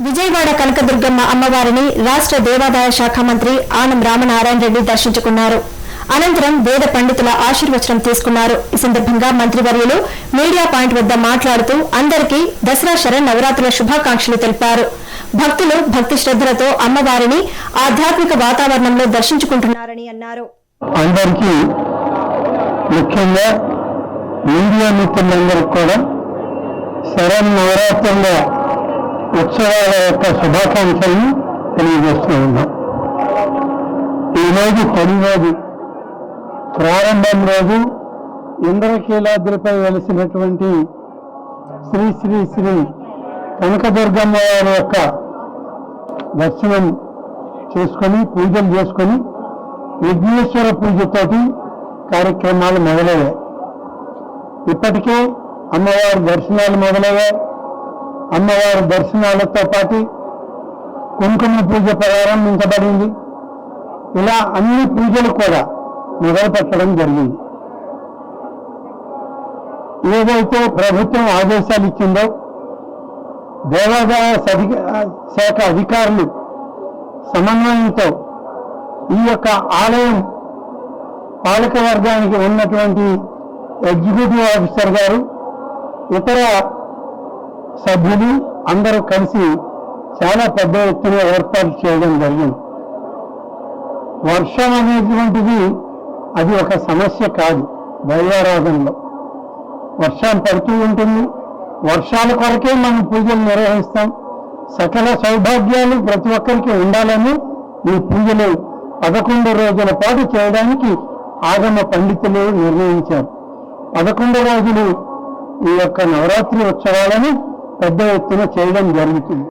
విజయవాడ కనకదుర్గమ్మ అమ్మవారిని రాష్ట్ర దేవాదాయ శాఖ మంత్రి ఆనం రామనారాయణ రెడ్డి దర్శించుకున్నారు. అనంతరం వేద పండితుల ఆశీర్వచనం తీసుకున్నారు. ఈ సందర్భంగా మంత్రివర్యులు మీడియా పాయింట్ వద్ద మాట్లాడుతూ అందరికీ దసరా శరన్నవరాత్రుల శుభాకాంక్షలు తెలిపారు. భక్తులు భక్తి శ్రద్ధలతో అమ్మవారిని ఆధ్యాత్మిక వాతావరణంలో దర్శించుకుంటున్నారని అన్నారు. అందరికీ ముఖ్యంగా మీడియా మిత్రులందరికీ కూడా శరన్నవరాత్రుల ఉత్సవాల యొక్క శుభాకాంక్షలను తెలియజేస్తూ ఉన్నాం. ఈరోజు తొలి రోజు, ప్రారంభం రోజు ఇంద్రకీలాద్రిపై వెలిసినటువంటి శ్రీ శ్రీ శ్రీ కనకదుర్గమ్మ వారి యొక్క దర్శనం చేసుకొని పూజలు చేసుకొని విఘ్నేశ్వర పూజతోటి కార్యక్రమాలు మొదలయ్యాయి. ఇప్పటికే అమ్మవారి దర్శనాలు మొదలయ్యాయి. అమ్మవారి దర్శనాలతో పాటు కుంకుమ పూజ ప్రారంభించబడింది. ఇలా అన్ని పూజలు కూడా మొదలు పెట్టడం జరిగింది. ఏదైతే ప్రభుత్వం ఆదేశాలు ఇచ్చిందో దేవాదాయ శాఖ అధికారులు సమన్వయంతో ఈ యొక్క ఆలయం పాలక వర్గానికి ఉన్నటువంటి ఎగ్జిక్యూటివ్ ఆఫీసర్ గారు, ఇతర సభ్యులు అందరూ కలిసి చాలా పెద్ద ఎత్తున ఏర్పాటు చేయడం జరిగింది. వర్షం అనేటువంటిది అది ఒక సమస్య కాదు. దైవారాధనలో వర్షం పడుతూ ఉంటుంది. వర్షాల కొరకే మనం పూజలు నిర్వహిస్తాం. సకల సౌభాగ్యాలు ప్రతి ఒక్కరికి ఉండాలని ఈ పూజలు 11 రోజుల పాటు చేయడానికి ఆగమ పండితులు నిర్ణయించారు. 11 రోజులు ఈ యొక్క నవరాత్రి ఉత్సవాలను పెద్ద ఎత్తున చేయడం జరుగుతుంది.